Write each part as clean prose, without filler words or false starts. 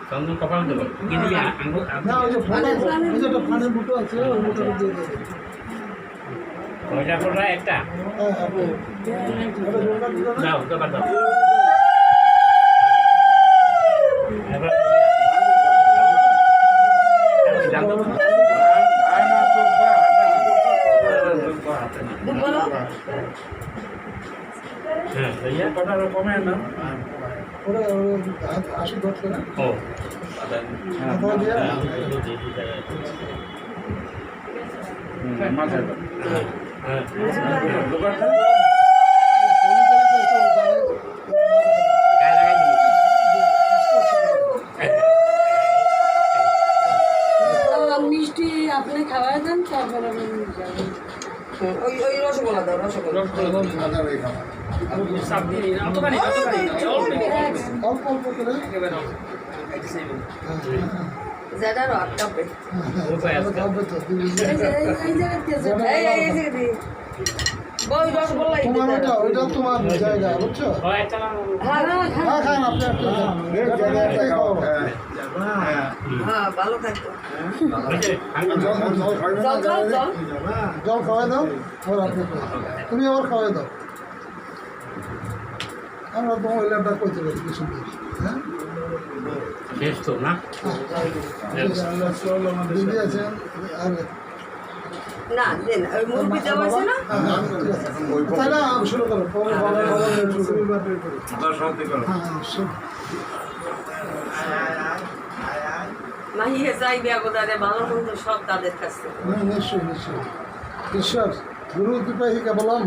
চন্দন কপাল দেবো কয়টা ফোটা একটা দাও দোকান দাও হ্যাঁ भैया কটা রকমের না ওরা আসি ধরতে না ও মাঝে হ্যাঁ দোকানটা মিষ্টি আপনি খাওয়াই দেন তারপরে আমি যাবো ওই রসগোল্লা দাও রসগোল্লা তোমার জায়গা বুঝছো ভালো থাকতো জল খাওয়াই দাও তুমি আবার খাওয়াই দাও আমরা তোমার ওইলাটা করতে পারি কিছু হ্যাঁ শেষ তো না দিদি আছেন আর না দেন ওই মুরগি দেওয়া আছে না তাই না শুরু করো মাহিয়ে যাই বিয়াগোদারে ভালো মন্দ সব তাদের কাছে নিশ্চয়ই নিশ্চয়ই ঈশ্বর গুরু কৃপায় কেবলম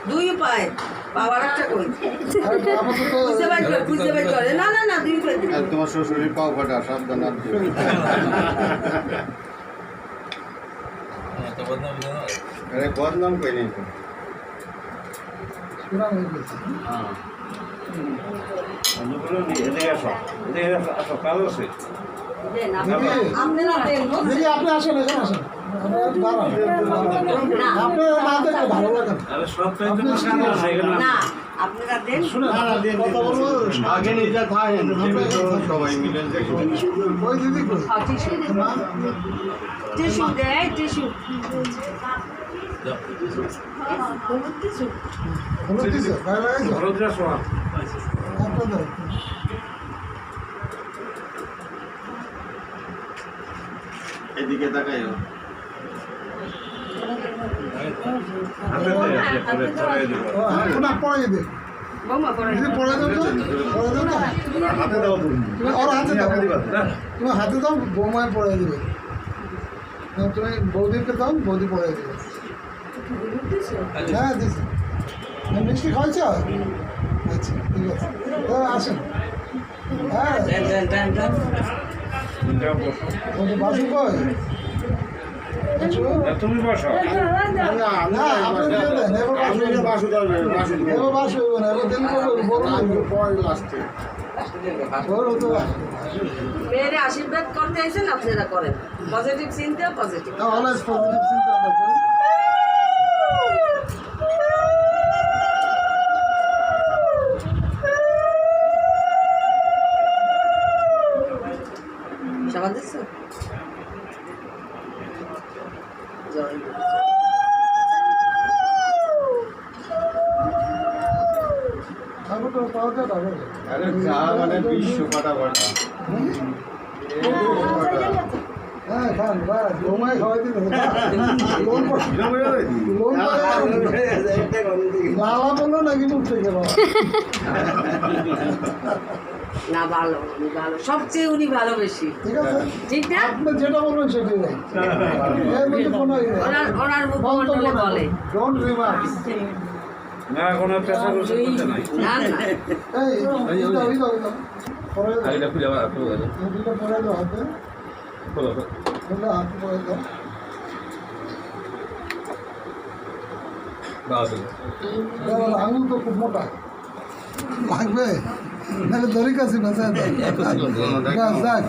দুই পায় বাবার একটা কই বুঝতে পারি করে না না না দুই পায় তোমার শ্বশুরের পাও ফাটা সাবধান আরে বদনাম কই নেই তো কালো আছে আপনি আসেন এখানে আসেন ভালো লাগে না আপনারা দেন আগে নিজে খায়েন সবাই মিলে ওই দিদি টিস্যু দেয় টিস্যু এদিকে তাকাই পড়াই দেবে বৌমা করে পড়াই দেবো না হাতে দাও তুমি ওর হাতে দাও তুমি হাতে দাও বৌমায় পড়াই দেবে তুমি বৌদিকে দাও বৌদি পড়াই দেবে হ্যাঁ দিচ্ছি মিষ্টি খাওয়াইছ আচ্ছা ঠিক আছে আসেন হ্যাঁ বাসু কই তুমি বসো মেয়েরা আশীর্বাদ করতে আইসেন আপনারা করেন পজিটিভ চিন্তা পজিটিভ সবাই দিচ্ছ জয় আরে যা মানে বিশ্ব ফাটা ফাটা হ্যাঁ খান বাস বৌমায় খাওয়াই দিন লালা বললো নাকি মুখ থেকে না ভালো উনি ভালো সবচেয়ে উনি ভালো বেশি ঠিক আছে ঠিক না আপনি যেটা বলবেন সেটাই নাই এর মধ্যে কোনো ওনার মুখমণ্ডলে বলে ডোন্ট রিমার্কস না কোনো পেশা করতে নাই না না এই পরে আগে খুলে আবার দুটো পরে দাও হাতে খোলো বললে হাত পরে দাও। এবার আঙুল তো খুব মোটা লাগবে, নাহলে দড়ি কাছে বাঁচায় দেয়। গাছ দেখ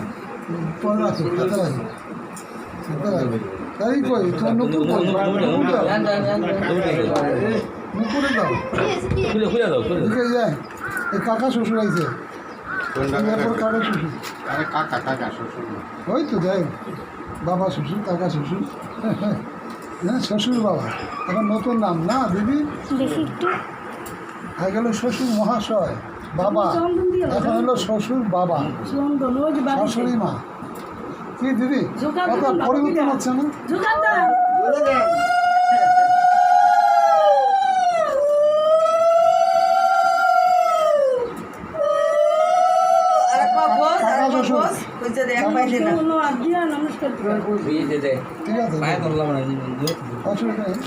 পরে রাখো, হাতে রাখো, হাতে রাখো। তাই কই তোমার নতুন মুকুরে দাও, ঢুকে যায়। এই কাকা শ্বশুর আইছে, এরপর কাকা শ্বশুর, আরে কাকা কাকা শ্বশুর না। ওই তো যাই বাবা শ্বশুর কাকা শ্বশুর, হ্যাঁ শ্বশুর বাবা। এখন নতুন নাম না দিদি, হয়ে গেল শ্বশুর মহাশয় বাবা, এখন হলো শ্বশুর বাবা, শাশুড়ি মা। কি দিদি কথা পরিবর্তন হচ্ছে না? আরেকবার বস, কাকা আরেকবার শ্বশুর। বস। কইছে রে, এক পায়ে দে না। ঠিক আছে অসুবিধা নেই,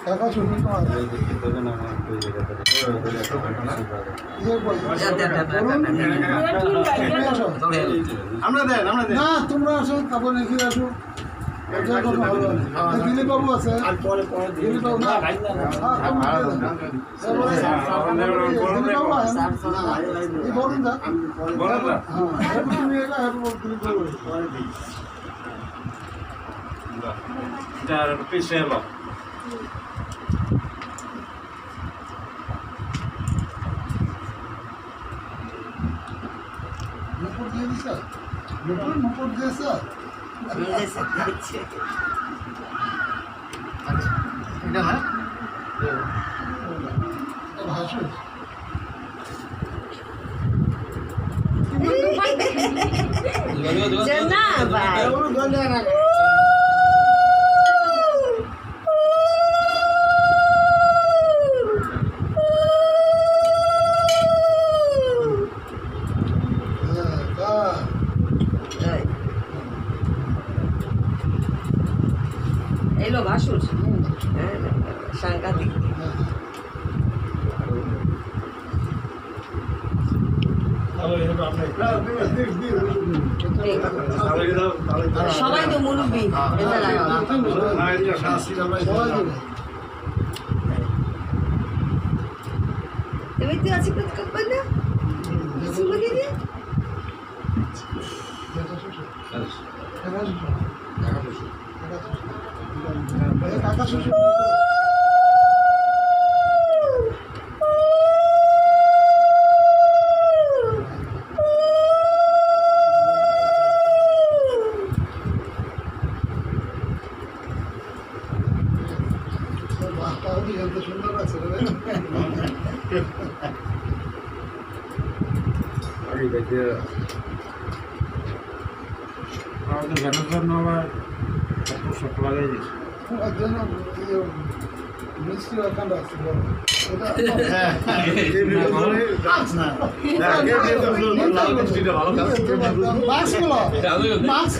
কাকা শ্বশুর তো আছে। ইয়ে বলবো। যা, যা, যা, যা, বলুন, যা, এখানে আসো। আমরা দেন না তোমরা আসো, তারপর নাকি আসো। এটার কথা হবে না। দিলীপ বাবু আছে, দিলীপ বাবু না, হ্যাঁ, তোমরা দিয়ে দাও। তারপরে দিলীপ বাবু আছে না? এই বলুন যা। হ্যাঁ, এরপর তুমি এটা, এরপর দিলীপ বাবু। নুপুর দিয়ে দিছ? নুপুর দিয়েছ? দিয়েছে, দিয়েছে। এটা না এটা ভাসুর। যে না ভাই, হ্যাঁ, কার? এই। এইলো ভাসুর, হ্যাঁ, সাংঘাতিক। হ্যাঁ। সবাই তো মুরব্বী, এটা লাগাও। সবাই দেবে। তুমি তো আছি করবে না, কিছু বলি দি। যেটা শ্বশুর। কাকা শ্বশুর। কাকা শ্বশুর। এই কাকা শ্বশুর। বাহটা ওদিকে এত সুন্দর আছে রে। ওর জন্য ইয়ে মিষ্টি ওখানটা আছে বড়। ওটা মাস্ক মাস্ক